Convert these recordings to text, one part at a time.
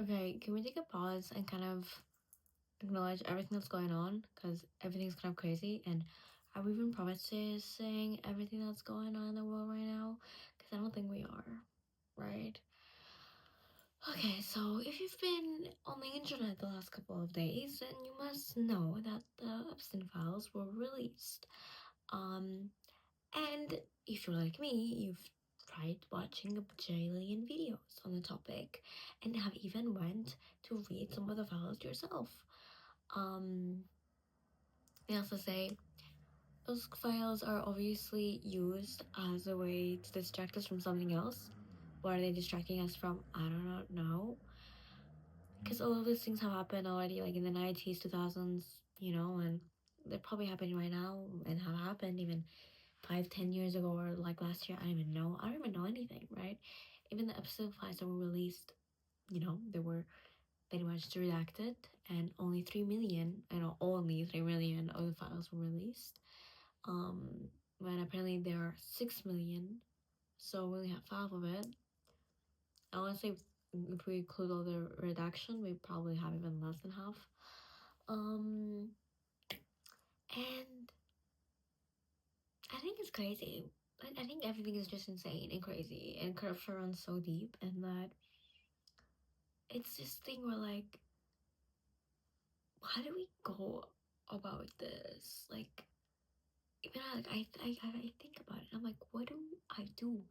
Okay, can we take a pause and kind of acknowledge everything that's going on? Because everything's kind of crazy. And are we even processing everything that's going on in the world right now? Because I don't think we are, right? Okay, so if you've been on the internet the last couple of days, then you must know that the Epstein files were released. Um, and if you're like me, you've tried watching a bajillion videos on the topic and have even went to read some of the files yourself. They also say those files are obviously used as a way to distract us from something else. What are they distracting us from? I don't know. Because all of these things have happened already, like in the 90s, 2000s, and they're probably happening right now and have happened even 5, 10 years ago or like last year. I don't even know. I don't even know anything, right? Even the episode files that were released, they were pretty much redacted, and only 3 million, only 3 million of the files were released. When apparently there are 6 million, so we only have half of it. I want to say if we include all the redaction, we probably have even less than half. And I think it's crazy. I think everything is just insane and crazy, and corruption runs so deep, and that it's this thing where like, how do we go about this? Like, even I think about it. I'm like, what do I do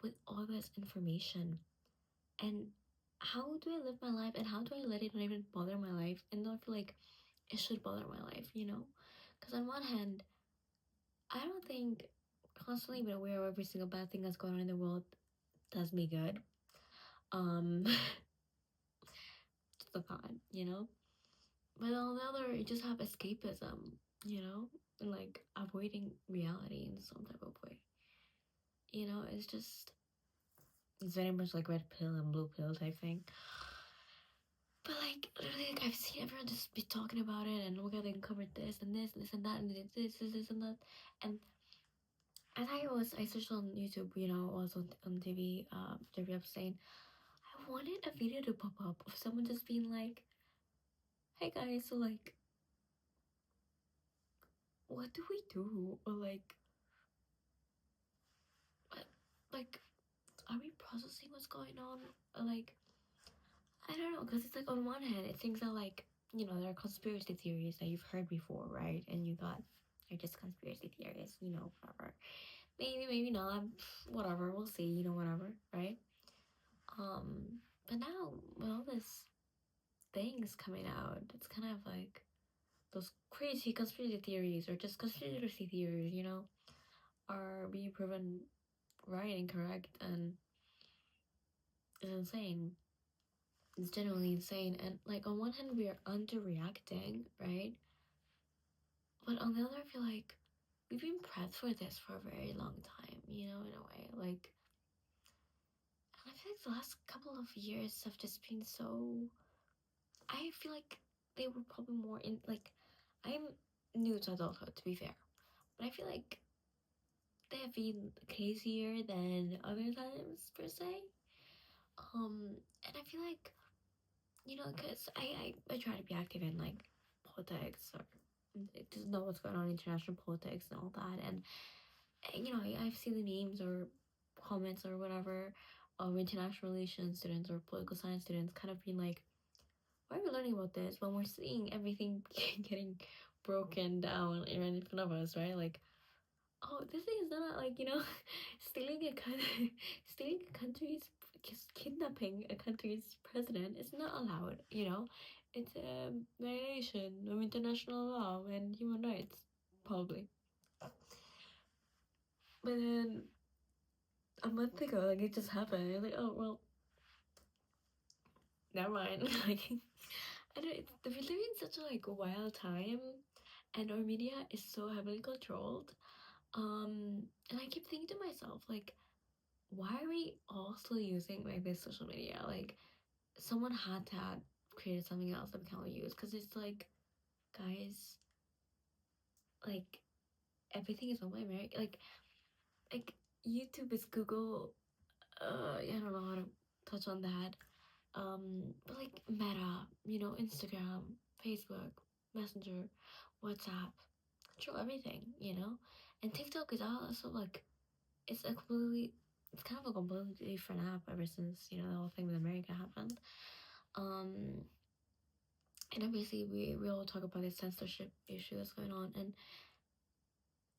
with all this information, and how do I live my life, and how do I let it not even bother my life, and not feel like it should bother my life, Because on one hand, I don't think constantly being aware of every single bad thing that's going on in the world does me good. Just a thought. But on the other, you just have escapism, and like avoiding reality in some type of way. It's very much like red pill and blue pill type thing. But like literally, like I've seen everyone just be talking about it, and look how they uncovered this and this and this and that and this and that. And I searched on YouTube, also on TV, Jeffrey Epstein. I wanted a video to pop up of someone just being like, "Hey guys, so like, what do we do?" Or what, like, are we processing what's going on? Or like, I don't know, because it's like on one hand, it things that like, there are conspiracy theories that you've heard before, right? And you thought they're just conspiracy theories, whatever. Maybe not, whatever. We'll see, whatever, right? But now with all this things coming out, it's kind of like those crazy conspiracy theories or just conspiracy theories, are being proven right and correct, and it's insane. It's genuinely insane. And like on one hand we are underreacting, right? But on the other, I feel like we've been prepped for this for a very long time, in a way. Like, and I feel like the last couple of years have just been so. I feel like they were probably more in like. I'm new to adulthood, to be fair, but I feel like they have been crazier than other times per se. And I feel like because I try to be active in like politics or just know what's going on in international politics and all that, and I've seen the memes or comments or whatever of international relations students or political science students kind of being like, why are we learning about this when we're seeing everything getting broken down right in front of us, right? Like, oh, this thing is not like, stealing a country, stealing a country's, kidnapping a country's president is not allowed, It's a violation of international law and human rights, probably. But then a month ago, like it just happened. I'm like, oh well, never mind. Like, I don't. We live in such a like wild time, and our media is so heavily controlled. And I keep thinking to myself, like, why are we all still using like this social media? Like, someone had to have created something else that we can't use because it's like, guys, like everything is online, right? Like YouTube is Google. I don't know how to touch on that. But like Instagram, Facebook, Messenger, WhatsApp, through everything, and TikTok is also like it's kind of a completely different app ever since the whole thing with America happened. And obviously we all talk about the censorship issue that's going on, and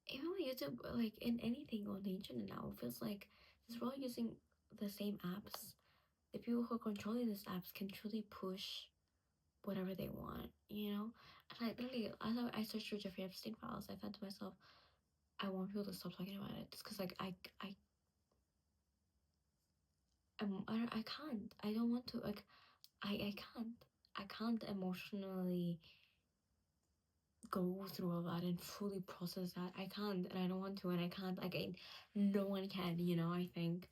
even with YouTube, like in anything on the internet now, it feels like since we're all using the same apps, the people who are controlling these apps can truly push whatever they want, And I literally, as I searched for Jeffrey Epstein files, I thought to myself, I want people to stop talking about it, just because like I can't, I don't want to, like I can't emotionally go through all that and fully process that. I can't, and I don't want to, and I can't. Like, no one can. I think,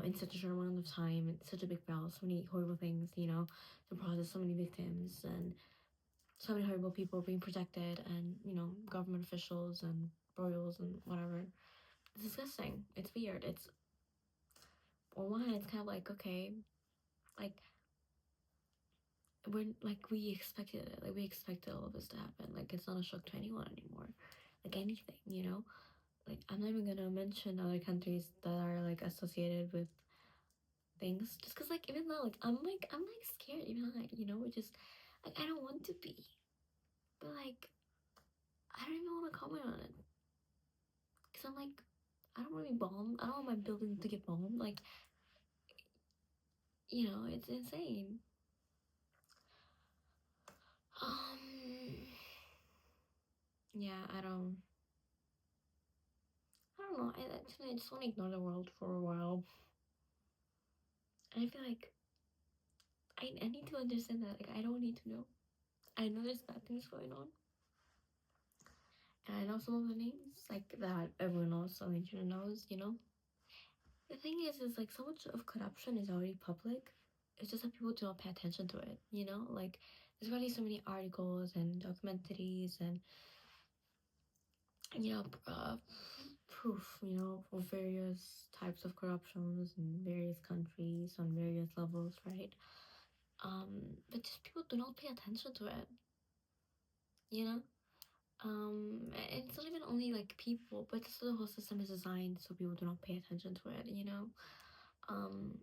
in such a short amount of time, and such a big battle, so many horrible things. To process so many victims and so many horrible people being protected, and government officials and royals and whatever. It's disgusting. It's weird. It's on one hand, it's kind of like okay, like we expected it. Like we expected all of this to happen. Like it's not a shock to anyone anymore. Like anything. Like I'm not even gonna mention other countries that are like associated with things, just because like even though I'm scared even which is like I don't want to be, but like I don't even want to comment on it because I'm like I don't want to be bombed. I don't want my building to get bombed. Like it's insane. Yeah, I don't know. I just want to ignore the world for a while, and I feel like I need to understand that like I don't need to know. I know there's bad things going on. And I know some of the names, like that everyone else on the internet knows. The thing is like so much of corruption is already public. It's just that people don't pay attention to it. Like there's already so many articles and documentaries and proof, for various types of corruptions in various countries on various levels, right? But just people do not pay attention to it, you know? And it's not even only like people, but the whole system is designed so people do not pay attention to it. Um,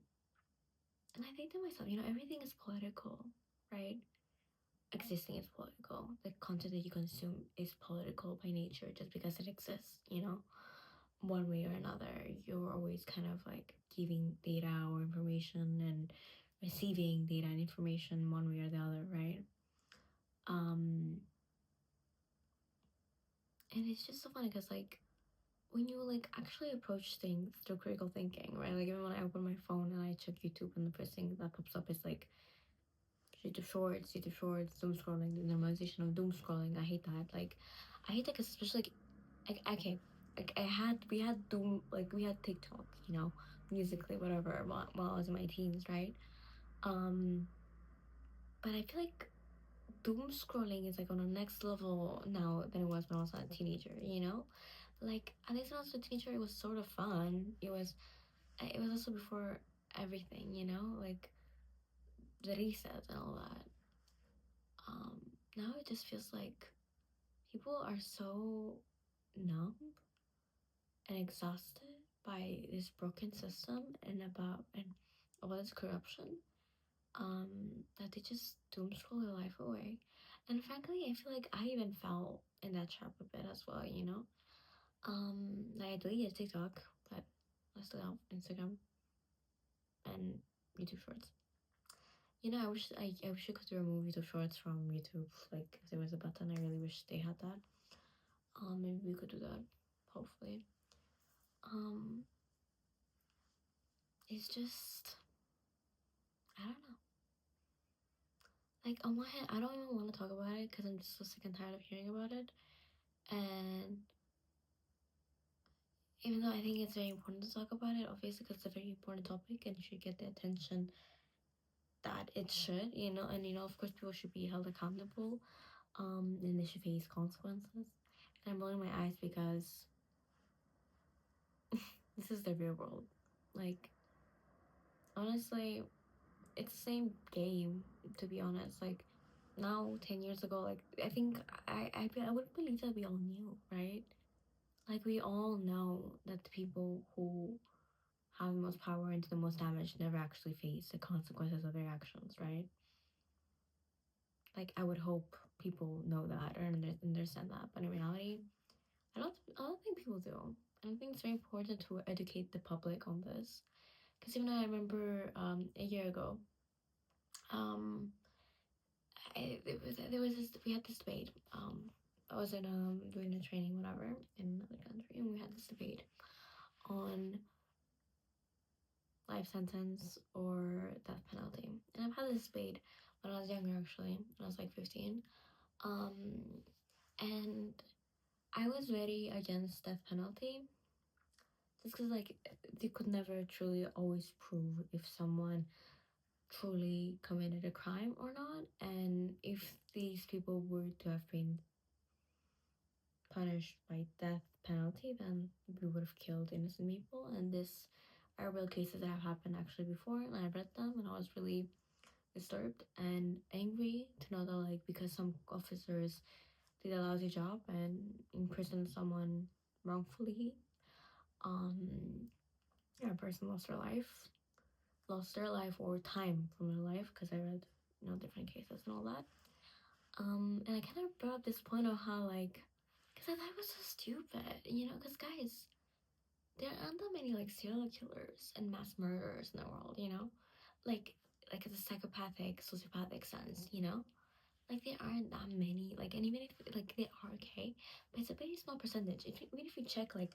and I think to myself, everything is political, right? Existing is political. The content that you consume is political by nature just because it exists. One way or another, you're always kind of like giving data or information and receiving data and information one way or the other, right? And it's just so funny because like when you like actually approach things through critical thinking, right? Like even when I open my phone and I check YouTube and the first thing that pops up is like YouTube Shorts, doom scrolling, the normalization of doom scrolling. I hate that. Like I hate that because especially like okay, like we had doom, like we had TikTok, musically whatever while I was in my teens, right? Um, but I feel like doom scrolling is like on a next level now than it was when I was a teenager. Like at least when I was a teenager, it was sort of fun. It was also before everything, like the reset and all that. Now it just feels like people are so numb and exhausted by this broken system and about this corruption. That they just doom scroll their life away. And frankly, I feel like I even fell in that trap a bit as well. Like I deleted TikTok, but I still have Instagram and YouTube Shorts. I wish I could remove YouTube Shorts from YouTube. Like, if there was a button, I really wish they had that. Maybe we could do that. Hopefully. Um, it's just I don't know. Like on one hand, I don't even want to talk about it because I'm just so sick and tired of hearing about it. And even though I think it's very important to talk about it, obviously because it's a very important topic and should get the attention that it should. And of course people should be held accountable. And they should face consequences. And I'm rolling my eyes because this is the real world. Like honestly, it's the same game, to be honest. Like now, 10 years ago, like I think I would believe that we all knew, right? Like we all know that the people who have the most power and do the most damage never actually face the consequences of their actions, right? Like I would hope people know that or understand that, but in reality, I don't think people do. I don't think it's very important to educate the public on this. Because even I remember a year ago, um, there was this we had this debate. I was in doing a training whatever in another country, and we had this debate on life sentence or death penalty. And I've had this debate when I was younger, actually, when I was like 15. Um, and I was very against death penalty just because like they could never truly always prove if someone truly committed a crime or not, and if these people were to have been punished by death penalty, then we would have killed innocent people. And this are real cases that have happened actually before, and I read them, and I was really disturbed and angry to know that like because some officers did a lousy job and imprisoned someone wrongfully, um, yeah, a person lost their life or time from their life because I read different cases and all that. And I kind of brought up this point of how like, because I thought it was so stupid, because guys, there aren't that many like serial killers and mass murderers in the world, like like it's a psychopathic, sociopathic sense, like there aren't that many, like, and even if like they are okay, but it's a very small percentage. Even if you check like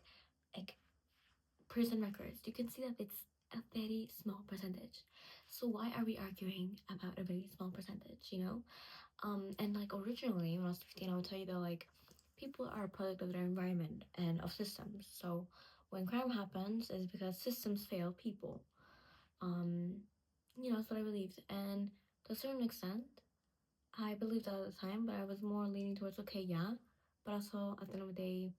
prison records, you can see that it's a very small percentage. So why are we arguing about a very small percentage, and like originally when I was 15, I would tell you that like people are a product of their environment and of systems. So when crime happens, it's because systems fail people. Um, that's what I believed, and to a certain extent, I believed that at the time, but I was more leaning towards okay, yeah, but also at the end of the day,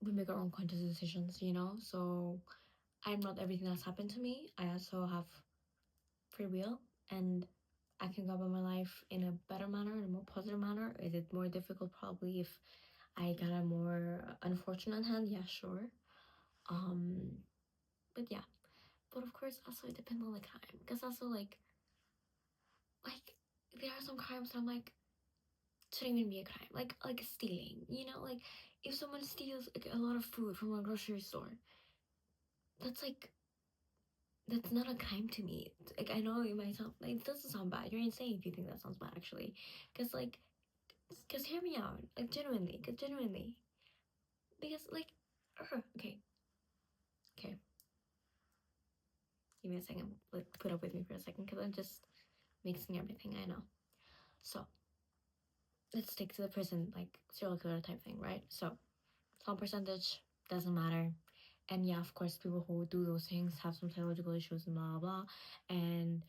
we make our own conscious decisions, So I'm not everything that's happened to me. I also have free will, and I can go about my life in a better manner, in a more positive manner. Is it more difficult? Probably if I got a more unfortunate hand, yeah, sure. Um, but yeah, but of course, also it depends on the crime, because also like there are some crimes that I'm like shouldn't even be a crime, like stealing, like if someone steals like a lot of food from a grocery store, that's like that's not a crime to me. Like I know it might sound like it doesn't sound bad. You're insane if you think that sounds bad, actually, because hear me out, like genuinely, because like, okay, okay, give me a second, like put up with me for a second, because I'm just mixing everything. I know. So let's stick to the prison like serial killer type thing, right? So some percentage doesn't matter. And yeah, of course, people who do those things have some psychological issues and blah blah. And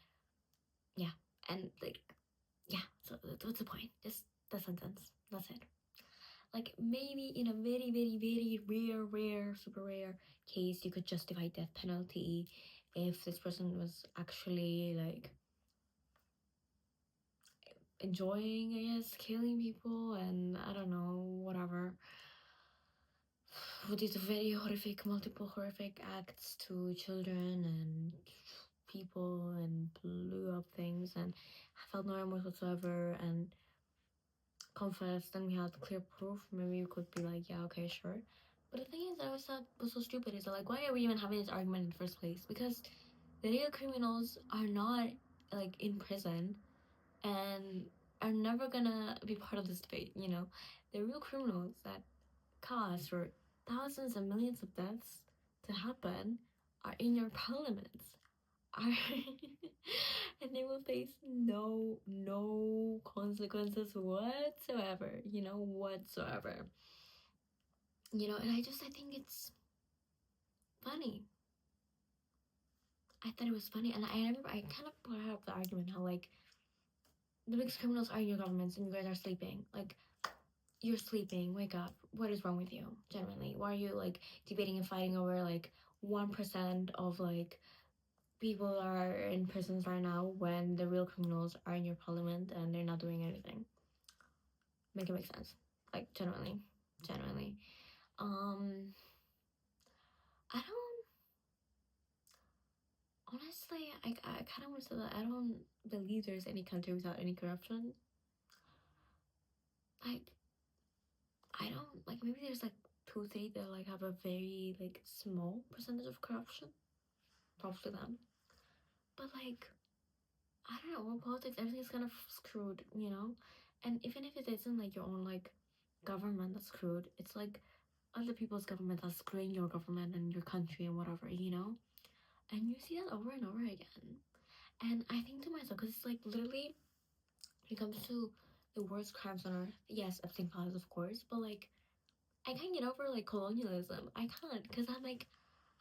yeah, and like yeah. So what's the point? Just the sentence. That's it. Like maybe in a very very very rare, super rare case, you could justify death penalty if this person was actually like enjoying, I guess, killing people and I don't know, whatever. Who did very horrific, multiple horrific acts to children and people and blew up things and felt no remorse whatsoever and confessed and we had clear proof, maybe you could be like, yeah, okay, sure. But the thing is, I always thought was so stupid is that, like, why are we even having this argument in the first place? Because the real criminals are not like in prison and are never gonna be part of this debate, The real criminals that cause for thousands and millions of deaths to happen are in your parliaments. Are and they will face no consequences whatsoever, whatsoever. And I think it's funny. I thought it was funny, and I remember I kind of brought up the argument how like the biggest criminals are in your governments and you guys are sleeping. Like you're sleeping, wake up. What is wrong with you? Genuinely. Why are you like debating and fighting over like 1% of like people are in prisons right now when the real criminals are in your parliament and they're not doing anything. Make it make sense. Like, genuinely. I don't, honestly, I kind of want to say that I don't believe there's any country without any corruption. Like, I don't, like, maybe there's like 2 states that like have a very like small percentage of corruption. Props to them. But like, I don't know, with politics, everything's kind of screwed, you know? And even if it isn't like your own like government that's screwed, it's like other people's government that's screwing your government and your country and whatever, you know? And you see that over and over again. And I think to myself, because it's like literally, when it comes to the worst crimes on earth, yes, Epstein files, of course, but like, I can't get over like colonialism. I can't, because I'm like,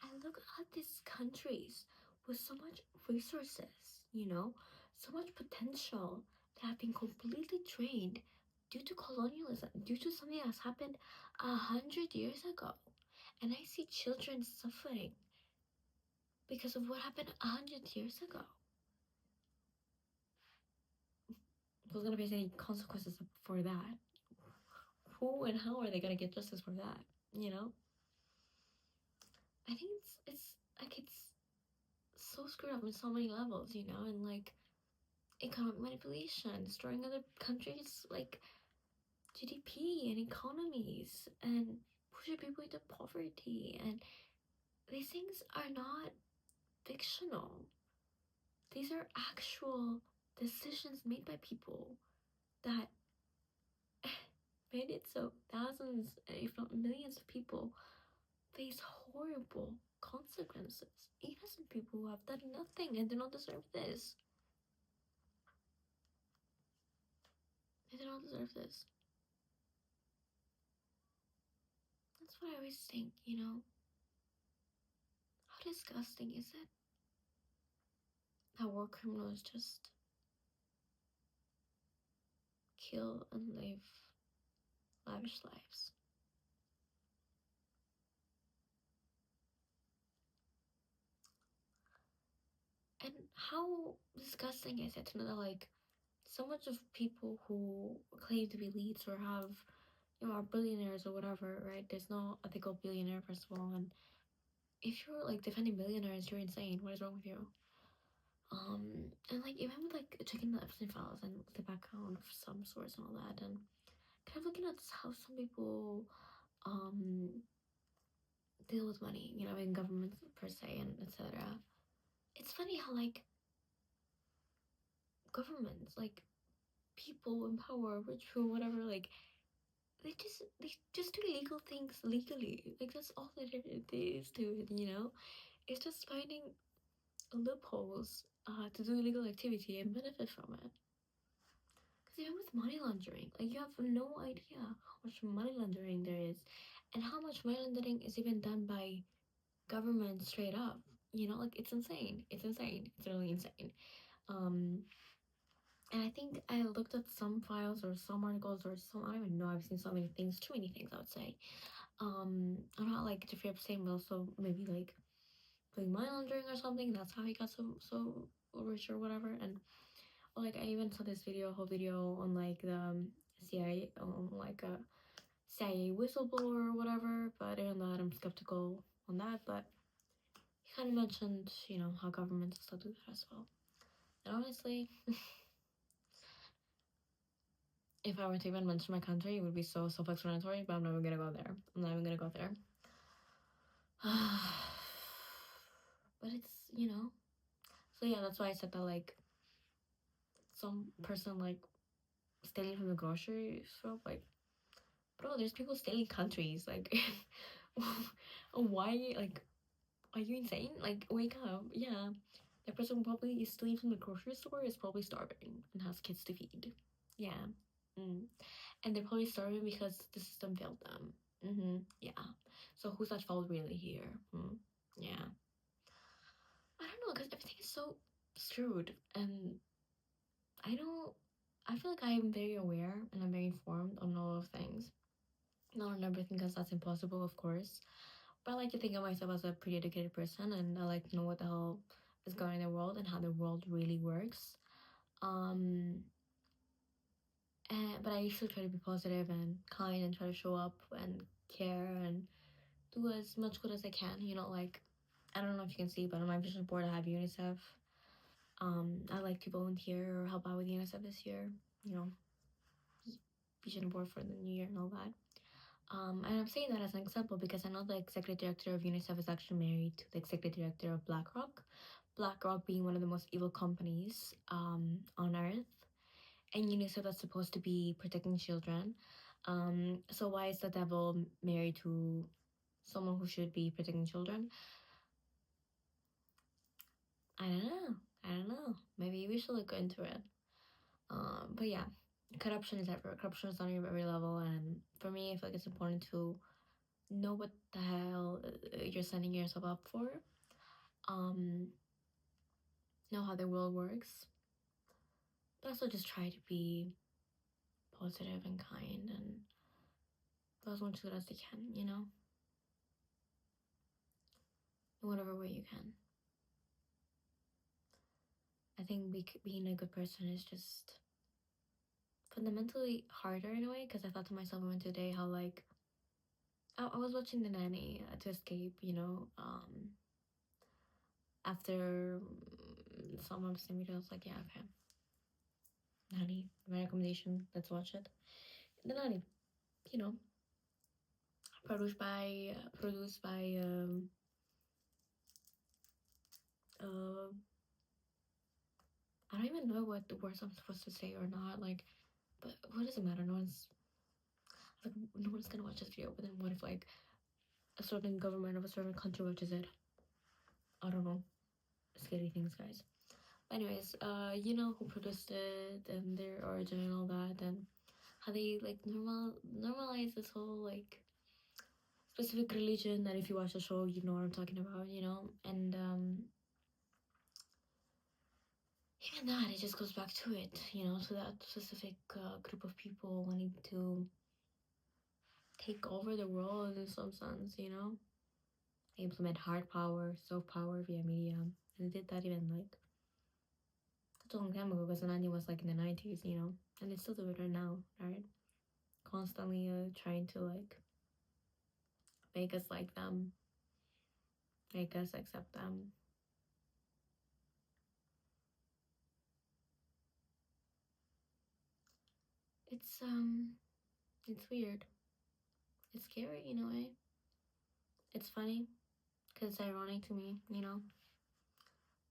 I look at these countries with so much resources, you know, so much potential that have been completely drained due to colonialism, due to something that's happened 100 years ago. And I see children suffering because of what happened 100 years ago. Who's gonna face any consequences for that? Who and how are they gonna get justice for that? You know? I think it's like it's so screwed up on so many levels, you know, and like economic manipulation, destroying other countries' like GDP and economies, and pushing people into poverty. And these things are not fictional. These are actual decisions made by people that made it so thousands, if not millions of people face horrible consequences. Innocent people who have done nothing and do not deserve this. They do not deserve this. That's what I always think, you know? How disgusting is it that war criminals just kill and live lavish lives? And how disgusting is it to know that, like, so much of people who claim to be elites or have, you know, are billionaires or whatever, right? There's no ethical billionaire, first of all, and if you're like defending billionaires, you're insane. What is wrong with you? And like even with like checking the Epstein files and the background of some source and all that, and kind of looking at how some people deal with money, you know, in governments per se and etc. It's funny how like governments, like people in power, rich people, whatever, like they just do illegal things legally. Like that's all that it is to it, you know. It's just finding loopholes to do illegal activity and benefit from it. Because even with money laundering, like you have no idea how much money laundering there is, and how much money laundering is even done by government straight up. You know, like it's insane. It's insane. It's really insane. Um, and I think I looked at some files or some articles or some, I don't even know. I've seen so many things, too many things. I would say. About like Jeffrey Epstein, but also maybe like doing money laundering or something. That's how he got so rich or whatever. And like I even saw this video, whole video on like the CIA, on like a CIA whistleblower or whatever. But even that, I'm skeptical on that. But he kind of mentioned, you know, how governments still do that as well. And honestly, if I were to even mention my country, it would be so self-explanatory. But I'm never gonna go there. I'm not even gonna go there. But it's, you know. So yeah, that's why I said that like some person like stealing from the grocery shop, like, bro, there's people stealing countries. Like, why? Like, are you insane? Like, wake up. Yeah, that person probably is stealing from the grocery store, is probably starving and has kids to feed. Yeah. And they're probably starving because the system failed them. Yeah. So who's at fault really here? Yeah. I don't know, because everything is so screwed, and I don't. I feel like I am very aware and I'm very informed on all of things. Not on everything, because that's impossible, of course. But I like to think of myself as a pretty educated person, and I like to know what the hell is going in the world and how the world really works. Um, but I usually try to be positive and kind and try to show up and care and do as much good as I can. You know, like I don't know if you can see, but on my vision board I have UNICEF. I like to volunteer or help out with UNICEF this year. You know, vision board for the new year and all that. And I'm saying that as an example because I know the executive director of UNICEF is actually married to the executive director of BlackRock. BlackRock being one of the most evil companies on earth, and UNICEF that's supposed to be protecting children. So why is the devil married to someone who should be protecting children? I don't know. I don't know. Maybe we should look into it. But yeah, corruption is everywhere. Corruption is on every level, and for me, I feel like it's important to know what the hell you're signing yourself up for. Um, know how the world works, but also just try to be positive and kind and do as much good as you can. You know, in whatever way you can. I think being a good person is just fundamentally harder in a way because I thought to myself even today how like I was watching The Nanny to escape, you know, after some of the videos, like, yeah, okay, Nanny, my recommendation, let's watch it. The Nanny, you know, produced by uh I don't even know what the words I'm supposed to say or not, like, but what does it matter? No one's gonna watch this video, but then what if like a certain government of a certain country watches it? I don't know. Scary things, guys. Anyways, you know who produced it and their origin and all that, and how they like normalize this whole like specific religion that if you watch the show, you know what I'm talking about, you know, and even that it just goes back to it, you know, to that specific group of people wanting to take over the world in some sense, you know. They implement hard power, soft power via media, and they did that even like such a long time ago because Ananya was like in the 90s, you know, and they still do it right now, right? Constantly trying to like make us like them, make us accept them. It's weird. It's scary in a way. It's funny because it's ironic to me, you know.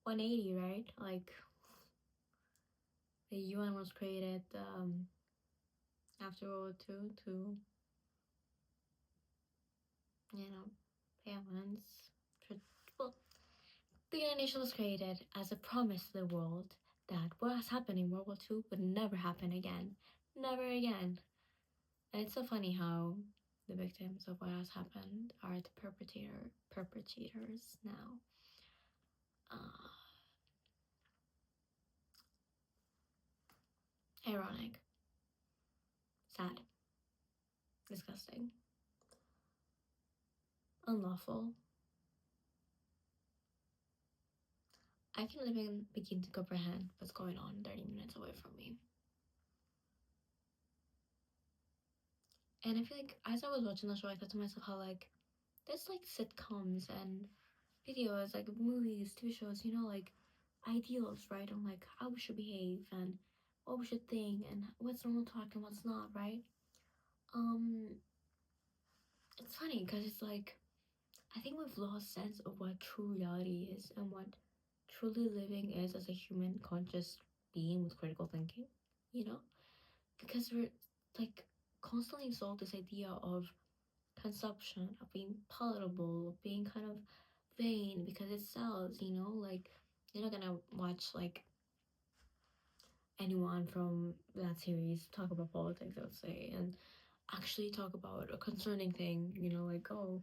180, right? Like the UN was created after World War II to, you know, balance. Well, the United Nations was created as a promise to the world that what has happened in World War II would never happen again. Never again. And it's so funny how the victims of what has happened are the perpetrators now. Ironic, sad, disgusting, unlawful. I can't even begin to comprehend what's going on 30 minutes away from me. And I feel like as I was watching the show, I thought to myself how like there's like sitcoms and videos, like movies, TV shows, you know, like ideals, right? On like how we should behave and what we should think and what's normal talk and what's not, right? Um, it's funny because it's like I think we've lost sense of what true reality is and what truly living is as a human conscious being with critical thinking, you know? Because we're like constantly sold this idea of consumption, of being palatable, of being kind of vain because it sells, you know? Like you're not gonna watch like anyone from that series talk about politics, I would say, and actually talk about a concerning thing, you know, like, oh,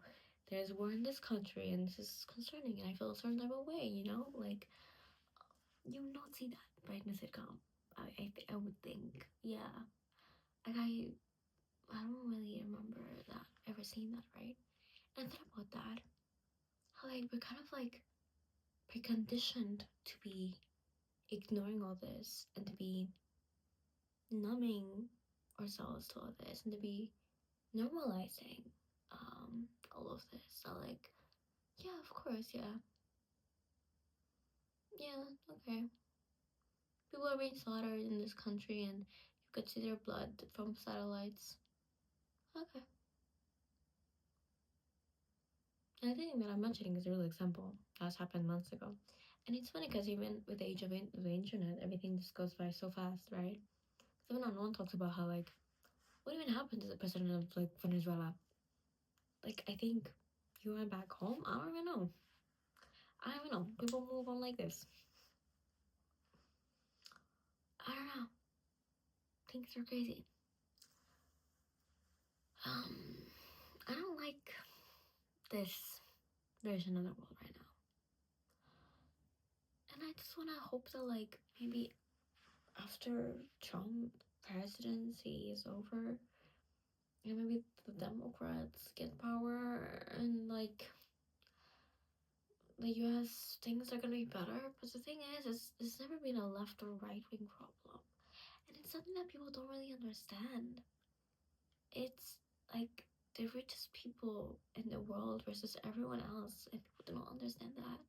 there's war in this country and this is concerning and I feel a certain type of way, you know? Like you not see that right in a sitcom. I would think. Yeah. Like I don't really remember that ever seeing that, right? And I thought about that. How like we're kind of like preconditioned to be ignoring all this and to be numbing ourselves to all this and to be normalizing all of this. So like, yeah, of course, yeah, okay. People are being slaughtered in this country, and you could see their blood from satellites. Okay. And I think that I'm mentioning is a real example. That's happened months ago. And it's funny because even with the age of the internet, everything just goes by so fast, right? Even no one talks about how, like, what even happened to the president of, like, Venezuela? Like, I think he went back home? I don't even know. People move on like this. I don't know. Things are crazy. I don't like this version of the world right now. And I just want to hope that, like, maybe after Trump presidency is over, and maybe the Democrats get power, and, like, the US, things are gonna be better. But the thing is, it's never been a left or right wing problem. And it's something that people don't really understand. It's like the richest people in the world versus everyone else, and people do not understand that.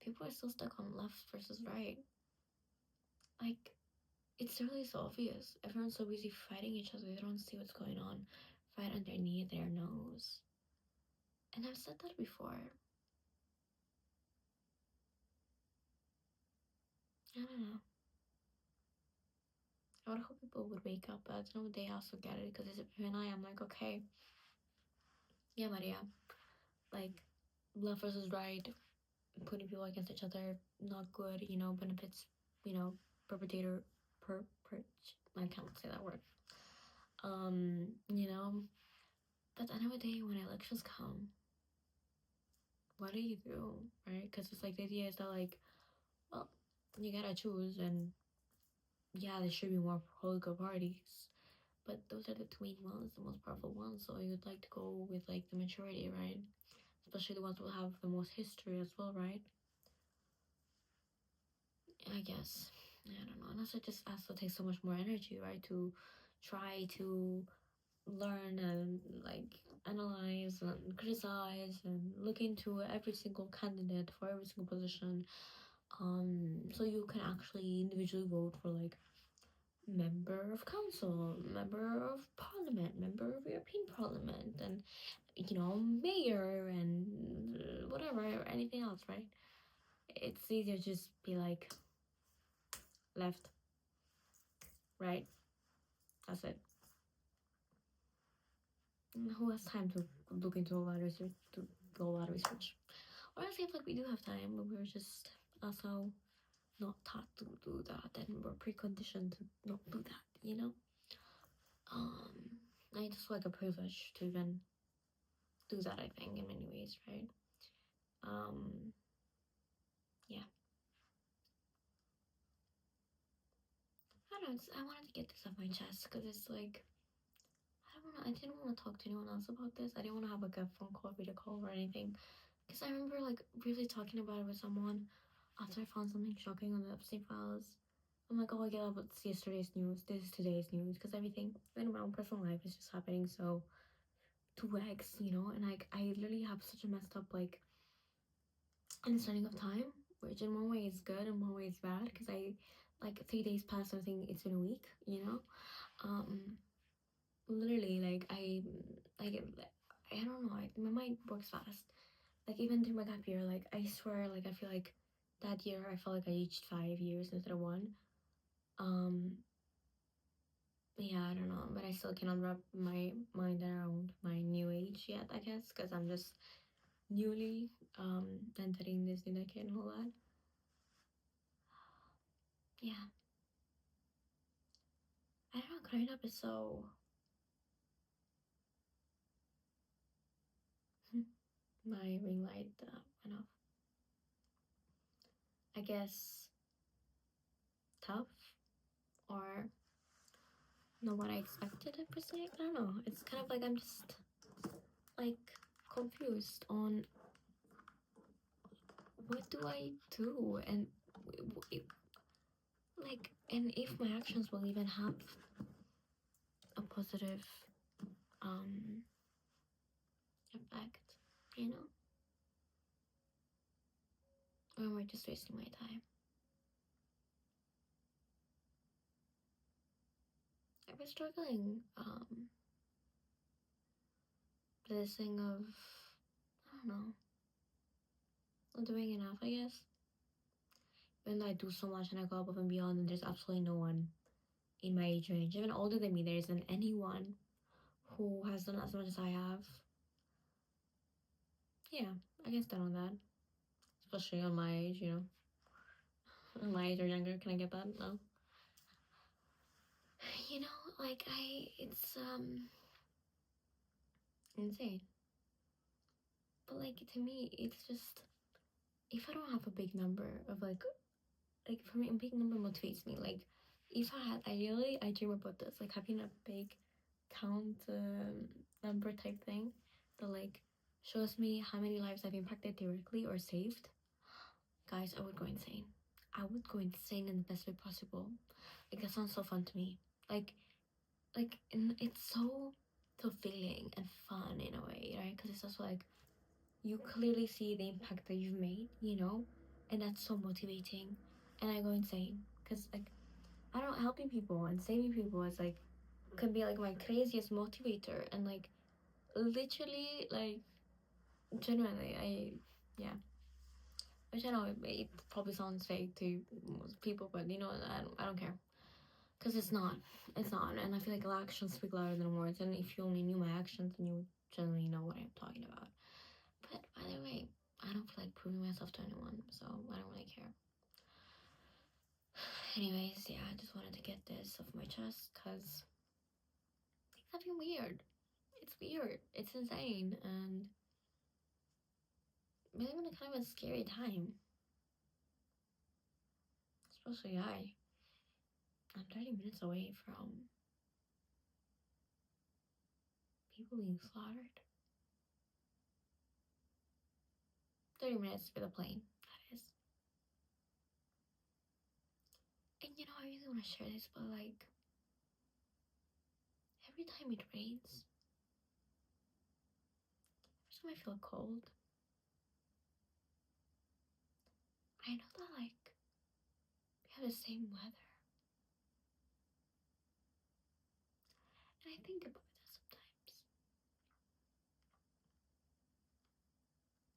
People are still stuck on left versus right. Like, it's really so obvious. Everyone's so busy fighting each other, they don't see what's going on right underneath their nose. And I've said that before. I don't know. I would hope people would wake up, but I don't know they also get it, because even I'm like, okay, yeah, Maria, like, left versus right, putting people against each other, not good, benefits, perpetrator, I can't say that word. But at the end of the day, when elections come, what do you do, right? Because it's like, the idea is that, like, well, you gotta choose, and yeah, there should be more political parties, but those are the twin ones, the most powerful ones, so you'd like to go with, like, the majority, right? Especially the ones who have the most history as well, right? I guess. I don't know. And also, it just also takes so much more energy, right? To try to learn and, like, analyze and criticize and look into every single candidate for every single position. So you can actually individually vote for, like, member of council, member of parliament, member of European Parliament, and, mayor, and whatever, anything else, right? It's easier to just be like, left, right, that's it. And who has time to look into a lot of research, to do a lot of research? Honestly, I feel like we do have time, but we're just also not taught to do that, and we're preconditioned to not do that, I just like a privilege to even do that, I think, in many ways, right? Yeah. I don't know, I wanted to get this off my chest, because it's like, I don't know, I didn't want to talk to anyone else about this. I didn't want to have, like, a phone call, video call, or anything, because I remember, like, really talking about it with someone after I found something shocking on the Epstein files. I'm like, oh, I get up, it's yesterday's news, this is today's news, because everything in my own personal life is just happening so 2x, and, like, I literally have such a messed up, like, understanding of time, which in one way is good and one way is bad, because I, like, 3 days past, I think it's been a week, literally, like, I don't know, my mind works fast. Like, even through my gap year, like, I swear, like, I feel like that year I felt like I aged 5 years instead of one. Yeah, I don't know, but I still cannot wrap my mind around my new age yet, I guess, because I'm just newly entering this new decade and all that. Yeah. I don't know, growing up is so... My ring light went off. I guess tough, or not what I expected it per se. I don't know. It's kind of like I'm just, like, confused on what do I do? And like, and if my actions will even have a positive effect, you know, or am I just wasting my time? I've been struggling this thing of, I don't know, not doing enough, I guess. Even though I do so much and I go above and beyond, and there's absolutely no one in my age range, even older than me, there isn't anyone who has done as much as I have. Yeah, I can stand on that. Especially on my age, you know. On my age or younger, can I get that? No. You know, like it's insane. But like to me, it's just, if I don't have a big number of like for me, a big number motivates me. Like if I had, I dream about this, like having a big count number type thing that like shows me how many lives I've impacted directly or saved. Guys, I would go insane. I would go insane in the best way possible. Like that sounds so fun to me. And it's so fulfilling and fun in a way, right? Because it's also like you clearly see the impact that you've made, you know, and that's so motivating. And I go insane because like I don't, helping people and saving people is like can be like my craziest motivator, and like literally like genuinely yeah. Which I know it probably sounds fake to most people, but you know I don't care. Because it's not, and I feel like actions speak louder than words. And if you only knew my actions, then you would generally know what I'm talking about. But by the way, I don't feel like proving myself to anyone, so I don't really care. Anyways, yeah, I just wanted to get this off my chest because things have been weird. It's weird. It's insane, and really in a kind of a scary time. Especially I'm 30 minutes away from people being slaughtered. 30 minutes with a plane, that is. And you know, I really want to share this, but like, every time it rains, every time I feel cold, I know that like, we have the same weather. And I think about that sometimes.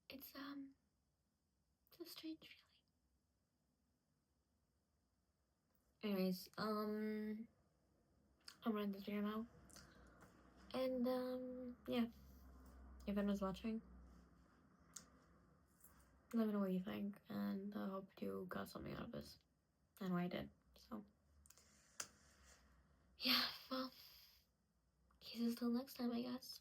It's a strange feeling. Anyways, I'm running this video now. And yeah. If anyone's watching, let me know what you think, and I hope you got something out of this. I know I did. So yeah, well, kisses till next time, I guess.